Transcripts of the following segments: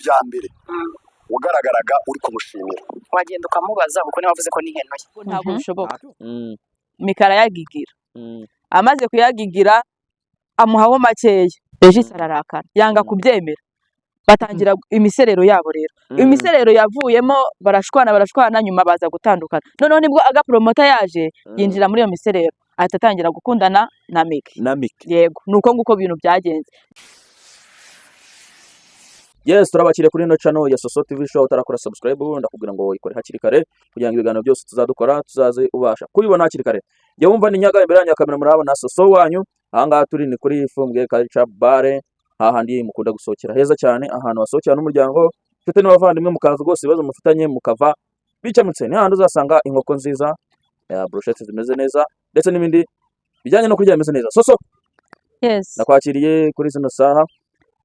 bya mbere ugaragaraga uri kumushimira wagenda ukamubaza kuko niba wavuze ko nihenuye ntabwo bishoboka mikara yagigira amaze kuyagigira amuhaho makeya Regis ararakara yanga kubyemera batangira imiserero yabo rero imiserero yavuyemo barashwana nyuma baza gutandukana noneho nibwo agapromota yaje yinjira muri iyo miserero ahita atangira gukundana na Miki yego nuko nguko bintu byagenze. Yes, turabakire kuri no channel ya Soso TV show. Utarakora subscribe ndakubwira ngo ikore hakiri kare kugira ngo ibiganiro byose tuzadukora tuzaze ubasha kubibona hakiri kare. Je wumva ni nyaga imbere ya kamera murabona Soso wanyu ahangaha turi ni kuri Fumbwe Culture Bar hahandi mukunda gusohokera heza cyane ahantu wasokera n'umuryango mfite n'abavandimwe mukaza rwose ibibazo mufitanye mukava bicamutse ni handi uzasanga inkoko nziza ya brochette zimeze neza ndetse n'ibindi bijyanye no kurya bimeze neza. Soso Yes, nakwakiriye kuri zino saha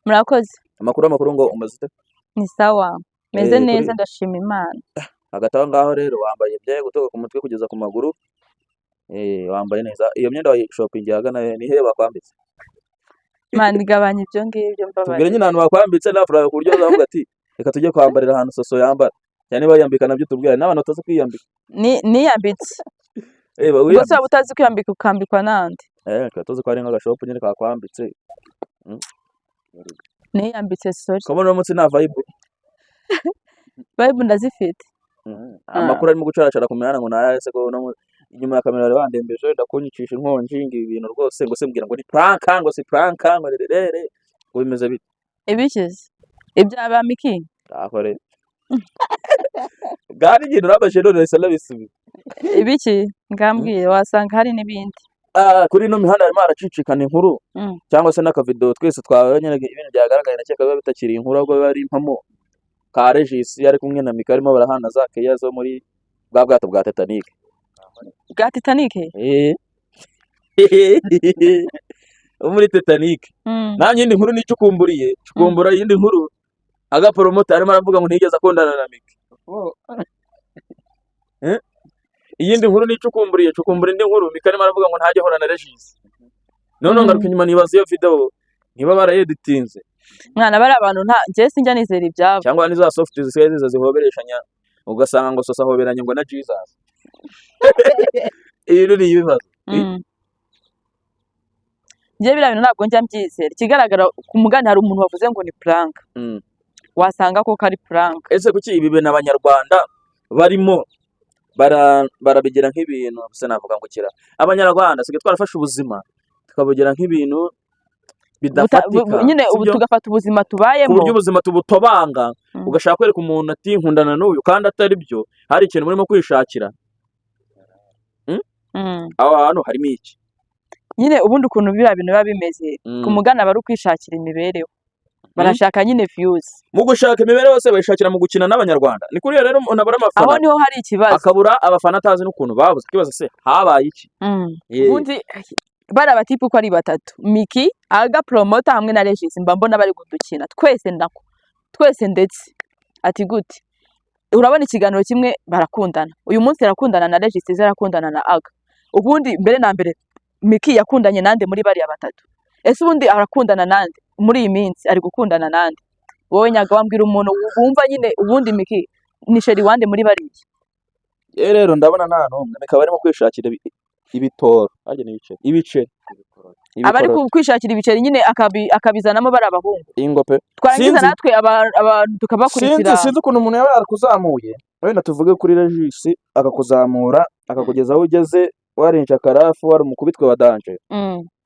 murakoze. amakuru ngo umeze Ni sawa meze Eh, neza kuri- ndashima Imana. hagati aho ngaho rero wambaye byaye gutoka ku mutwe kugeza ku maguru wambaye neza iyo myenda wa shopping yagana ni hehe bakwambitse Imana igabanya ibyo ngibyo tubwire mbabarira. nyine ahantu bakwambitse nafura ku buryo uzavuga ati reka tujye kwambarira ahantu Soso yambara cyane bayambika nabyo tubwire n'abantu batazi kwiyambika Niyambitse ba ubwo se waba utazi kwiyambika ukambikwa n'andi. twa tuzi ko ari nk'agashopu nyine kakwambitse Niyambitse sorry ko muri munsi nta vibe Bible ndazifite. amakuru arimo gucaracara ku mihanda ngo nayase ko no inyuma ya kamera bari bandembeje ndakunyicisha inkonji ngo ibintu rwose ngo se mbwira ngo ni prank ngo si prank ngo rerere ngo bimeze bite Ibikize ibyaba Miki akore gari ikintu nabashe none sala bisubi ibiki ngambwiye wasanga hari n'ibindi. kuri ino mihanda harimo haracicikana inkuru cyangwa se n'akavido twese twabonye ibintu byagaragaye nakeka biba bitakiri inkuru ahubwo biba ari impamo ka Regis yari kumwe na Mika arimo barahana za keya zo muri bwa bwato bwa Titanic Bwa Titanic muri Titanic nanjye indi nkuru nicukumburiye cukumbura iyindi nkuru agapromota arimo aravuga ngo ntigeze akundana na Mika iyindi nkuru nicukumburiye cukumbura indi nkuru Mika arimo aravuga ngo ntajye ahora na Regis none ngaruka inyuma nibaza iyo video niba barayeditinze mwana bari abantu nta njye sinjya nizera ibyabo cyangwa ni za soft zisigaye ziza zihobereshanya ugasanga ngo Soso ahoberanye ngo na Jesus ibintu ni ibibazo njye biriya bintu ntabwo njya mbyizera ikigaragara ku mugani hari umuntu wavuze ngo ni prank wasanga ko kari prank. ese kuki ibi bintu abanyarwanda barimo barabigira nk'ibintu se navuga ngo kira abanyarwanda sige twarafashe ubuzima tukabugira nk'ibintu bidafatika nyine ubu tugafata ubuzima tubayemo ku buryo ubuzima tubutobanga ugashaka kwereka umuntu ati nkundana n'uyu kandi atari byo hari ikintu murimo kwishakira aho hantu harimo iki nyine ubundi ukuntu biriya bintu biba bimeze ku mugani aba ari ukwishakira imibereho barashaka nyine views mu gushaka imibereho yose bayishakira mu gukina n'abanyarwanda ni kuri rero umuntu abura aho amafaranga niho hari ikibazo akabura abafana atazi n'ukuntu babuze ikibazo se habaye iki ubundi bari abatipe uko ari batatu Miki agapromota hamwe na Regis mba mbona bari gudukina twese ndetse ati gute urabona ikiganiro kimwe barakundana uyu munsi arakundana na Regis arakundana na Aga ubundi mbere na mbere Miki yakundanye nande muri bari batatu ese ubundi arakundana nande muri iyi minsi ari gukundana nande wowe nyaga wambwira umuntu wumva nyine ubundi Miki ni sheri wande muri bari rero ndabona nta numwe Mika barimo kwishakira ibitoro ajye ibice abari kwishakira ibiceri nyine akabizanamo bari abahungu ingope twarangiza natwe abantu tukabakurikira sinzi ukuntu umuntu yaba yarakuzamuye wenda tuvuge kuri Regis akakuzamura akakugeza aho ugeze warinje akarafu wari umukubitwe wa danje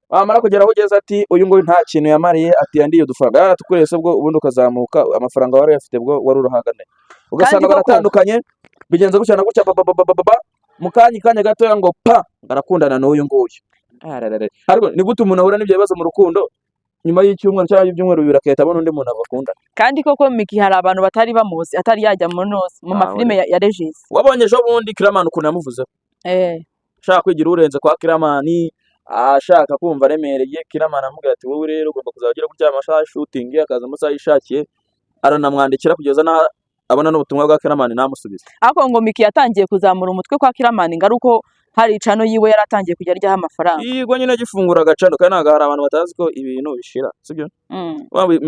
wamara kugera aho ugeze ati uyu nguyu nta kintu yamariye ati yandiye udufaranga yaratukurese bwo ubundi ukazamuka amafaranga wari yafite bwo wari uruhagane ugasanga baratandukanye bigenze gutya na gutya mukanya gato ngo pa ngarakundana n'uyu nguyu ariko ni gute umuntu ahura n'ibyo bibazo mu rukundo nyuma y'icyumweru cyangwa ibyumweru bibiri akahita abona undi muntu abakunda kandi koko Miki hari abantu batari bamuzi atari yajya mu mafilime ya Regis wabonye ejo bundi Kiramani ukuntu yamuvuzeho ashaka kwigira urenze kwa Kiramani ashaka kumva aremereye Kiramani amubwira ati wowe rero ugomba kuzagira gutya amasaha shooting akaza amasaha yishakiye aranamwandikira kugeza na abona n'ubutumwa bwa Kiramani namusubiza ariko ngo Miki yatangiye kuzamura umutwe kwa Kiramani ngaruko hari icano yiwe yaratangiye kujya aryaho amafaranga. yigwa nyine agifungura agacano kandi ntabwo hari abantu batazi ko ibintu bishira sibyo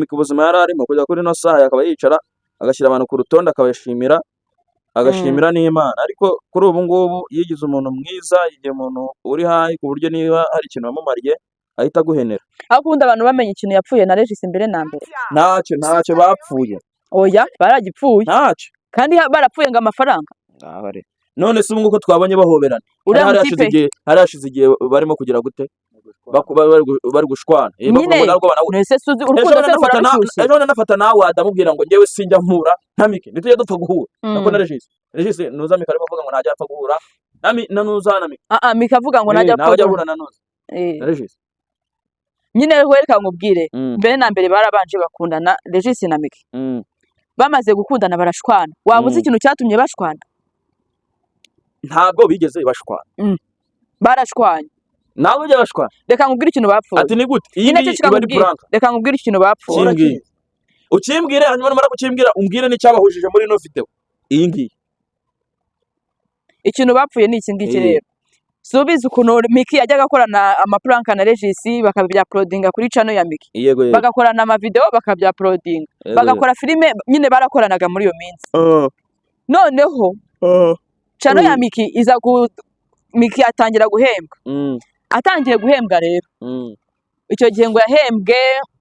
ku buzima yari arimo kujya kuri ino saha akaba yicara agashyira abantu ku rutonde akabashimira agashimira n'Imana, ariko kuri ubu ngubu yigize umuntu mwiza, yigiye umuntu uri hayi ku buryo niba hari ikintu wamumariye ahita aguhenera. Ariko ubundi abantu bamenye ikintu yapfuye na Regis mbere na mbere ntacyo bapfuye. Oya baragipfuye ntacyo kandi barapfuye ngo amafaranga. None se ubu nguko twabonye bahoberana hari hashize igihe barimo kugira gute bari gushwana ejo nafata nawe adamubwira ngo njyewe sinjya mpura na Miki ntitujye dupfa guhura nako na Regis nuza Miki arimo avuga ngo ntajya apfa guhura na nuza na Miki Miki avuga ngo ntajya apfa guhura na nuza na Regis nyine reka nkubwire mbere na mbere barabanje bakundana Regis na Miki bamaze gukundana barashwana. Waba uzi ikintu cyatumye bashwana? Ntabwo bigeze bashwana. Barashwanye. Nawe ujya bashwana? Reka nkubwire ikintu bapfuye. Ati ni gute? Iyi ni bari prank. Reka nkubwire ikintu bapfuye. Ukimbwire hanyuma numara kukimbwira umbwire n'icyabahujije muri no video. Iyi ngiyi. Ikintu bapfuye ni iki ngiki rero. Subiza ukuntu Miki yajyaga akorana amaprank na Regis bakabya uploadinga kuri channel ya Miki. Bagakorana ama video bakabya uploadinga. Bagakora filime nyine barakoranaga muri iyo minsi. Noneho channel ya Miki iza Miki atangira guhembwa. Atangiye guhembwa rero. Icyo gihe ngo yahembwe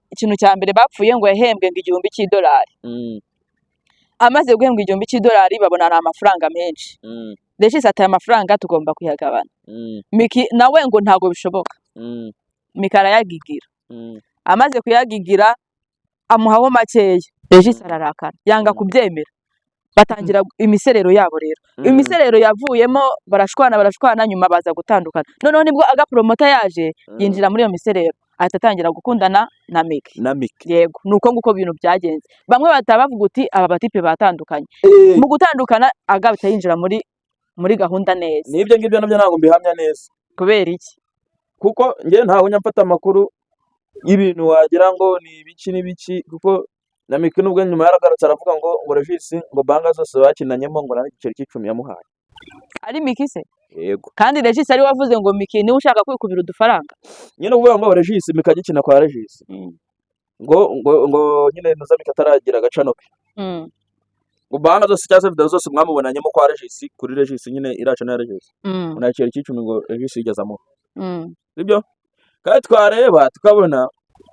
ikintu cya mbere bapfuye ngo yahembwe ngo $1,000. Amaze guhembwa $1,000 babona ari amafaranga menshi. Regis ataye amafaranga tugomba kuyagabana. Miki nawe ngo ntago bishoboka. Miki arayagigira. Amaze kuyagigira amuhaho makeya. Regis ararakara yanga kubyemera. Batangira imiserero yabo rero. Imiserero yavuyemo barashwana nyuma baza gutandukana. Noneho nibwo agapromota yaje yinjira muri iyo miserero atatangira gukundana na Miki. Yego nuko nguko bintu byagenze. Bamwe batabavuga uti aba batipe batandukanye. Mu gutandukana agabita yinjira muri gahunda neza. Nibyo ngibyo nabyo ntago mbihamya neza. Kubera iki? Kuko nge ntaho nyamfata amakuru y'ibintu wagira ngo ni ibiki kuko na Miki nubwo nyuma yaragarutse aravuga ngo Regis ngo banga zose bakinanyemo ngo nari igiceri cy'icumi yamuhaye. Ari Miki se? Yego. Kandi Regis ari wavuze ngo Miki ni ushaka kwikubira udufaranga. Nyine uvuga ngo Regis Miki agikina kwa Regis. Ngo nyine nuza Miki ataragira agacano ke. Ngo banga zose cyase video zose mwamubonanyemo kwa Regis kuri Regis nyine iraca na Regis. Nta igiceri cy'icumi ngo Regis yigezamo. Sibyo? Kandi twareba tukabona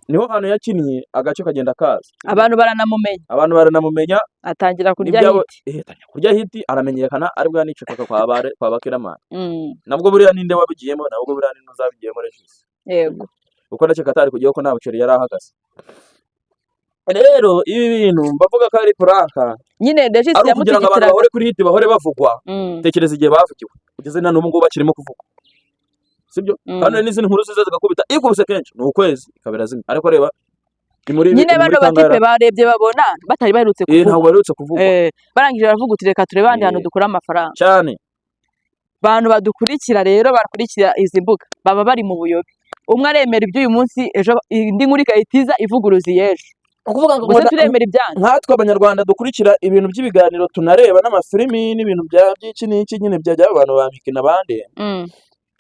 niho hano yakinnye agace kagenda kaza. Abantu baranamumenya atangira kurya hiti aramenyekana ari bwa niceka kwa Bakiramana. Nabwo buriya ninde wabigiyemo nabwo buriya ninde uzabigiyemo Regis. Yego. Uko naceka atari kugiye ko nta buceri yari ahagaze. Rero ibi bintu bavuga ko ari prank. Nyine Regis yamutegekera abantu bahore kuri hiti bahore bavugwa. Tekereza igihe bavugiwe. Ugeze na n'ubu ngo bakirimo kuvugwa. Sibyo? Kandi n'izindi nkuru ziza zigakubita ikubise kenshi ni ukwezi ikabera zimwe. Ariko reba nyine bano batipe barebye babona batari baherutse kuvuga. Ntabwo baherutse kuvuga. Barangije baravuga uti reka turebe handi hano dukura amafaranga. Cyane. Bantu badukurikira rero bakurikira izi mbuga baba bari mu buyobe. Umwe aremera iby'uyu munsi ejo indi nkuru ikayitiza ivuguruzi yejo. Ukuvuga ngo turemera ibyanyu. Nkatwe abanyarwanda dukurikira ibintu by'ibiganiro tunareba n'amafilimi n'ibintu by'iki n'iki nyine byajya abantu ba Miki n'abandi.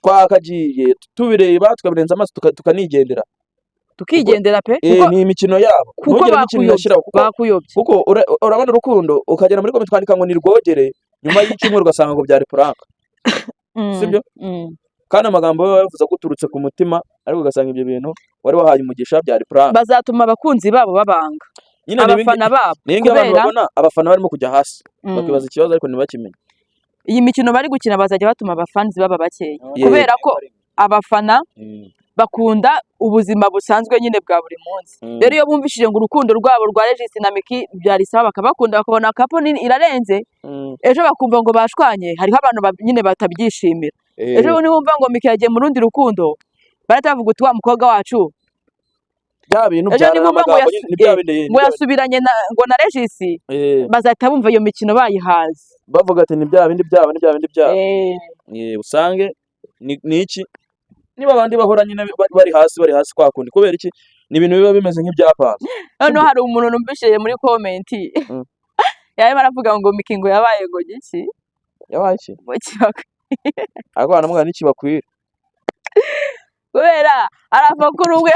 Twakagiye tubireba tukabirenza amaso tukanigendera pe ni imikino yabo kuko bakuyobye kuko urabona urukundo ukagera muri komite twandika ngo ni rwogere nyuma y'icyumweru ugasanga ngo byari prank. Sibyo? Kandi amagambo yavuze ko uturutse ku mutima ariko ugasanga ibyo bintu wari wahaye umugisha byari prank. Bazatuma abakunzi babo babanga abafana babo kubera abafana barimo kujya hasi bakibaza ikibazo ariko ntibakimenya. Iyi mikino bari gukina bazajya batuma abafanzi baba bakeya kubera ko abafana bakunda ubuzima busanzwe nyine bwa buri munsi. Rero iyo bumvishije ngo urukundo rwabo rwa Regis na Miki byari sawa bakabakunda bakabona kapo nini irarenze ejo bakumva ngo bashwanye hariho abantu nyine batabyishimira. Ejo bumva ngo Miki yagiye mu rundi rukundo baratavuga uti wa mukobwa wacu bya bintu byaramagambo ni bya bindi ngo yasubiranye ngo na Regis bazahita bumva iyo mikino bayihaze bavuga ati ni bya bindi byabo usange ni iki niba abandi bahora nyine bari hasi kwa kundi kubera iki ni ibintu biba bimeze nk'ibyapanze. Hano hari umuntu numbishije muri comment yaje baravuga ngo Miki ngo yabaye ngo giki yabaye iki ariko banamuga n'ikibakwira kubera ari amakuru umwe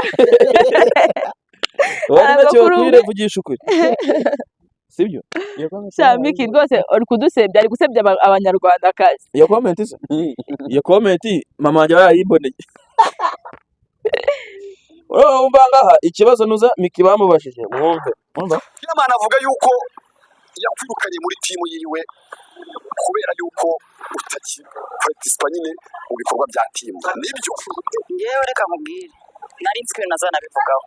wari amakuru nakibakwire vugisha ukuri sibyo sha Miki rwose uri kudusebya ari gusebya abanyarwandakazi iyo comment se iyo comment mama wanjye yayiboneye umva ngaha ikibazo nuza Miki bamubashije mwumve umva Fireman avuga yuko yakwirukanye muri timu yiwe kubera yuko utakiparticipa nyine mu bikorwa bya timu nibyo ngewe reka mubwire nari nzi ko ibintu nazanabivugaho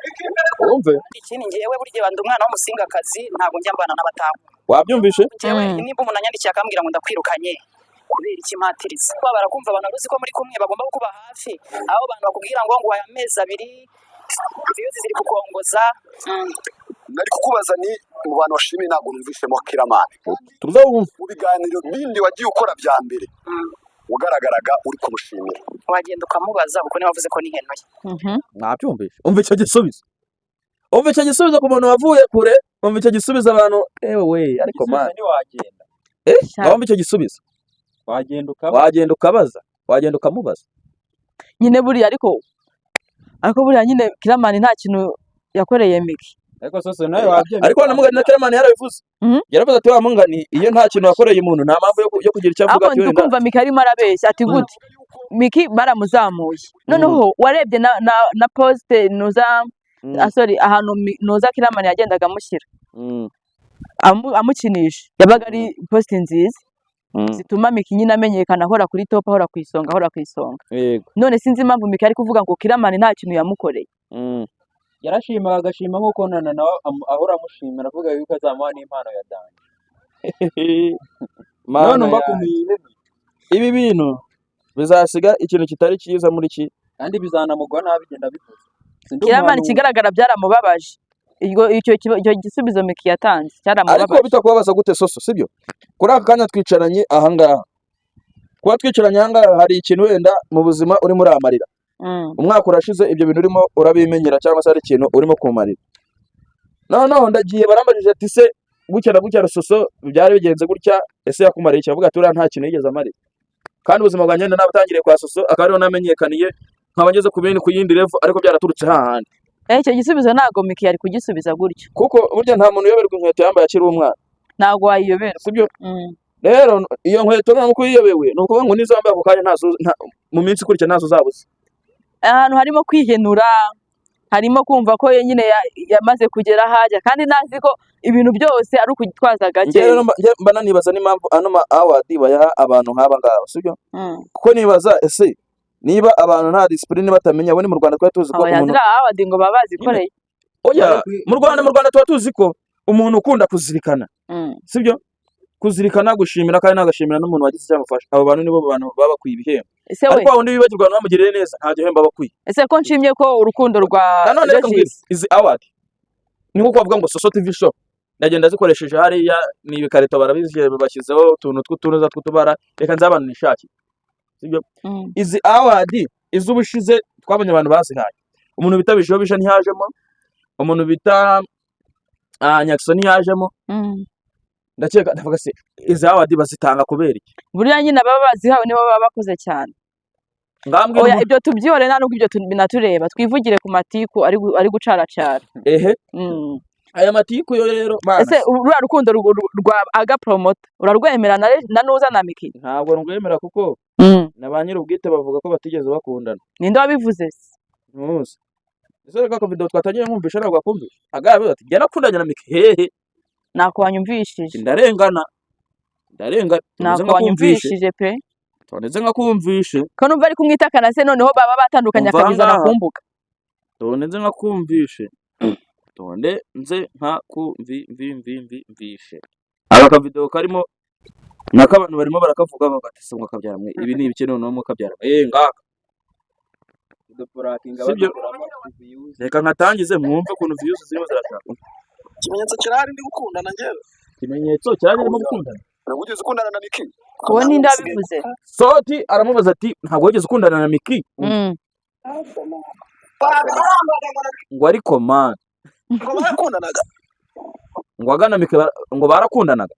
umve ikindi ngewe burya bandi umwana w'umusingakazi ntabwo njya mbana n'abatamu wabyumvishe ngewe nimba umuntu anyandikiye akambwira ngo ndakwirukanye kubera iki mpatiriza kuba barakumva abantu baruzi ko muri kumwe bagomba kukuba hafi aho abantu bakubwira ngo nguhaye amezi 2 viyo ziri kukongoza nari kukubaza ni mu bantu bashimiye ntabwo numvishemo Fireman tuzawumva mu biganiro bindi wagiye ukora bya mbere ugaragaraga uri kumushimira wagenda ukamubaza kuko niba wavuze ko nihenuye nabyumvishe umva icyo gisubizo ku muntu wavuye kure umva icyo gisubizo abantu we ariko man wagenda ngomba icyo gisubizo wagenda ukabaza wagenda ukamubaza nyine buriya ariko buriya nyine Fireman nta kintu yakoreye Miki ariko sose nawe wabyemera ariko namugani na Fireman yarabivuze yaravuze ati wa mungani iyo nta kintu wakoreye umuntu nta mpamvu yo kugira icyo avuga ati tukumva Miki arimo arabeshya ati gute Miki baramuzamuye noneho warebye na poste nuza sorry ahantu nuza Fireman yagendaga amushyira amukinisha yabaga ari poste nziza zituma Miki nyine amenyekana ahora kuri top ahora ku isonga yego none sinzi impamvu Miki ari kuvuga ngo Fireman nta kintu yamukoreye yarashimaga agashima nk'uko nana nawe ahora amushimira avuga yuko azamuha n'impano ya danje none mbakumiye ibi bintu bizasiga ikintu kitari cyiza muri ki kandi bizanamugwa nabi bigenda bivuze Fireman kigaragara byaramubabaje icyo gisubizo Miki yatanze cyaramubabaje ariko bitakubabaza gute soso sibyo kuri aka kanya twicaranye ahangaha kuba twicaranye ahangaha hari ikintu wenda mu buzima urimo uramarira umwaka urashize ibyo bintu urimo urabimenyera cyangwa se ari ikintu urimo kumarira noneho ndagiye barambajije ati se gutya na gutya Soso byari bigenze gutya ese yakumariye icyo avuga ati uriya nta kintu yigeze amarira kandi ubuzima bwanjye nabutangiriye kwa Soso akaba ariho namenyekaniye nkaba ngeze ku yindi level ariko byaraturutse hahandi icyo gisubizo ntago Miki yari kugisubiza gutyo kuko burya nta muntu uyoberwa inkweto yambaye akiri umwana ntago wayiyobera sibyo rero iyo nkweto ntabwo kuyiyobewe ni ukuvuga ngo nizo wambaye ako kanya mu minsi ikurikira ntazo uzabuze ahantu harimo kwihenura harimo kumva ko nyine yamaze kugera hajya kandi nazi ko ibintu byose ari ukugitwaza gake mba nanibaza n'impamvu ano ma award bayaha abantu nk'aba ngaba sibyo kuko nibaza ese niba abantu nta discipline batamenya abo ni mu Rwanda twari tuzi ko umuntu award ngo baba bazikoreye oya mu Rwanda tuba tuzi ko umuntu ukunda kuzirikana sibyo kuzirikana gushimira kandi nagashimira n'umuntu wagize cyamufasha abo bantu nibo bantu baba bakwiye ibihembo ariko wundi bibagirwa abantu bamugirire neza nta gihembo bakwiye ese ko nshimye ko urukundo rwa izi award ni nko kuvuga ngo Soso TV show ndagenda zikoresheje hariya ni ibikarito barabizije bashyizeho utuntu tw'utunoza tw'utubara reka nzabana nishaki sibyo izi award izubushize twabonye abantu bazihaye umuntu bita Bishobisha ntiyajemo umuntu bita Nyakso ntiyajemo ndakeka ndavuga se izi award bazitanga kubera iki buriya nyine baba bazihawe nibo baba bakoze cyane oya ibyo tubyihore nta nubwo ibyo binatureba twivugire ku matiku ari gucaracara aya matiku yo rero ese uriya rukundo rwa aga promoter urarwemera na nuza na Miki ntabwo rwemera kuko na ba nyir'ubwite bavuga ko batigeze bakundana ninde wabivuze ntuzi ese reka ko video twatangiye nkumvisha ntabwo akumvisha agabe ati jya nakundanye na Miki hehe nako wanyumvishije ndarengana nako wanyumvishije pe toneze nkakumvishe ko numva ari kumwitakana se noneho baba batandukanye akabiza nakumbuka toneze nkakumvishe nze nkakumvishe aka video karimo naka abantu barimo barakavuga bagatese ngo kabyara mwe ibi ni ibike noneho mu kabyara ngaka reka nkatangize mwumve ukuntu views zirimo zirashaka ikimenyetso kirahari ndi gukundana njyewe ikimenyetso kirahari ndimo gukundana ntabwo ugeze ukundana na Miki uwo ninde wabivuze Soti aramubaza ati ntabwo wigeze ukundana na Miki ngo ariko man ngo barakundanaga ngo agana Miki ngo barakundanaga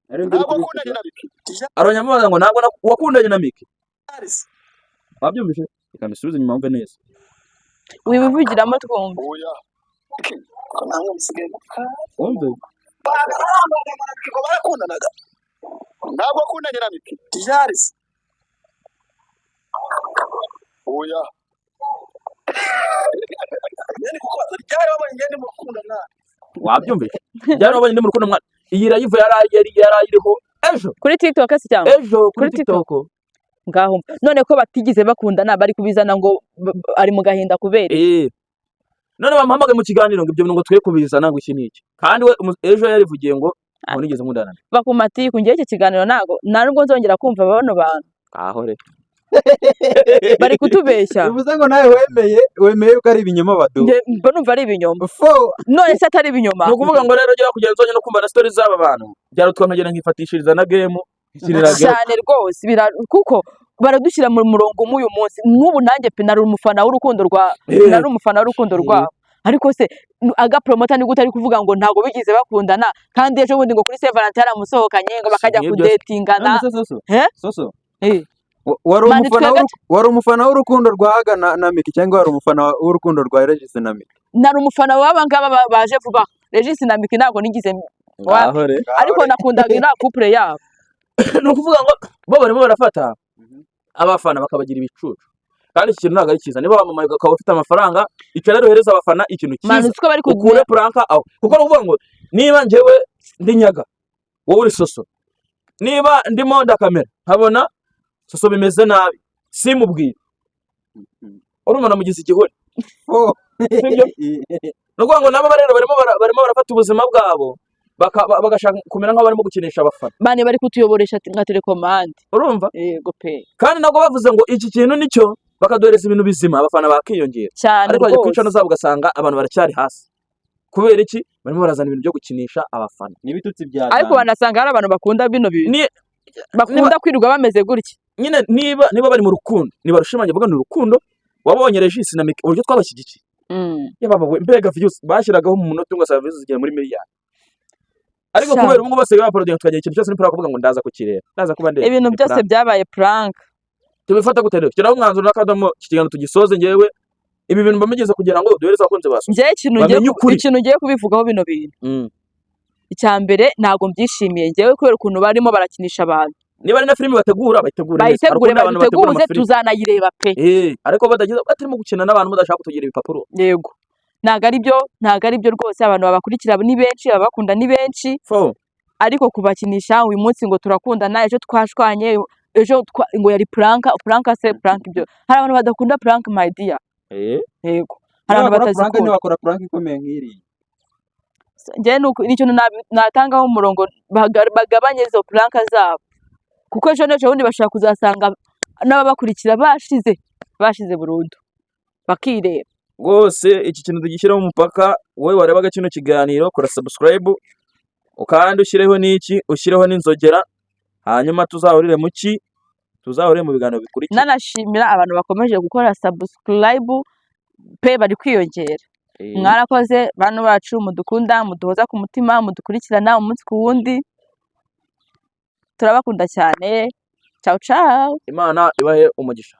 ntabwo wakundanye na Miki aronyamubaza ngo ntabwo wakundanye na Miki wabyumvise reka mbisubize inyuma wumve neza wibivugiramo twumva oya ko namwe musigaye wumve barakundanaga ntabwo akundanye na Miki ryari se oya nyene kuko ryari wabonye ngende mu gukundana wabyumvise byari wabonye ndi mu rukundo mwana iyi live yarayiriho ejo kuri TikTok se cyangwa ejo kuri TikTok ngaho none ko batigize bakundana bari kubizana ngo ari mu gahinda kubera none bamuhamagaye mu kiganiro ngo ibyo ngo twe kubizana ngo iki niki kandi we ejo yarivugiye ngo nigeze nkundana bakumati kungiye iki kiganiro ntabwo nzongera kumva bano bantu ahore bari kutubeshya bivuze ngo nawe wemeye ko ari ibinyoma badu mba numva ari ibinyoma none se atari ibinyoma ni ukuvuga ngo rero jya kugenda nzongera no kumva na stories z'aba bantu byarutwa nkagenda nkifatishiriza na game cyane rwose kuko baradushyira mu murongo uyu munsi nk'ubu nanjye pe nari umufana w'urukundo rwabo ariko se aga promoter ni gute ari kuvuga ngo ntago bigize bakundana kandi ejo bundi ngo kuri Saint Valentin yaramusohokanye ngo bakajya kudatingana soso wari umufana w'urukundo rwa Haga na Miki cyangwa wari umufana w'urukundo rwa Regis na Miki nari umufana w'abangaba baje vuba Regis na Miki ntago nigize ariko nakundaga ina couple yabo ni ukuvuga ngo bo barimo barafata abafana bakabagira ibicucu kandi iki kintu ntabwo ari cyiza niba wamamaye ukaba ufite amafaranga icyo rero uhereza abafana ikintu cyiza ukure puranka aho kuko ni ukuvuga ngo niba njyewe ndi Nyaga wowe uri Soso niba ndimo ndakamera nkabona Soso bimeze nabi simubwire urumva namugize igihuri sibyo ni ukuvuga ngo nabo rero barimo barafata ubuzima bwabo bagashaka kumera nk'aho barimo gukinisha abafana bane bari kutuyoboresha nka telekomande urumva yego pe kandi nabwo bavuze ngo iki kintu nicyo bakaduhereza ibintu bizima abafana bakiyongera cyane ariko bajya kwicana zabo ugasanga abantu baracyari hasi kubera iki barimo barazana ibintu byo gukinisha abafana n'ibitutsi bya ariko banasanga hari abantu bakunda bino bintu bakunda kwirirwa bameze gutya nyine niba bari mu rukundo nibarushimange bavuga ni urukundo wabonye Regis na Miki uburyo twabashyigikiye yababawe mbega views bashyiragaho mu munota umwe service zigera muri miliyari ariko kubera ubwo bose baparodinga tukagira ikintu cyose ni prank kuvuga ngo ndaza kukireba ndaza kuba ndebe ibintu byose byabaye prank tubifata gute rero kiraho umwanzuro n'akadomo kigano tugisoze ngewe ibi bintu bamigeze kugira ngo duhereze abakunzi baso ngiye ikintu ngiye kubivugaho bino bintu icya mbere ntago mbyishimiye ngewe kubera ukuntu barimo barakinisha abantu niba ari na filime bayiteguze tuzanayireba pe ariko batarimo gukina n'abantu mudashaka kutugira ibipapuro yego ntago ari byo rwose abantu babakurikira ni benshi abakunda ni benshi ariko kubakinisha uyu munsi ngo turakundana ejo twashwanye ejo ngo yari prank ibyo hari abantu badakunda prank my dear yego hari abantu batazikunda bakora prank ikomeye nk'iri njye n'ikintu natangaho umurongo bagabanye izo prank zabo kuko ejo n'ejo bundi bashaka kuzasanga n'ababakurikira bashize burundu bakireba rwose iki kintu tugishyiraho umupaka wowe warebaga kino kiganiro kora subscribe ukandi ushyireho n'iki ushyireho n'inzogera hanyuma tuzahurire mu biganiro bikurikira nanashimira abantu bakomeje gukora subscribe pe bari kwiyongera mwarakoze bantu bacu mudukunda muduhoza ku mutima mudukurikirana umunsi ku wundi turabakunda cyane ciao ciao Imana ibahe umugisha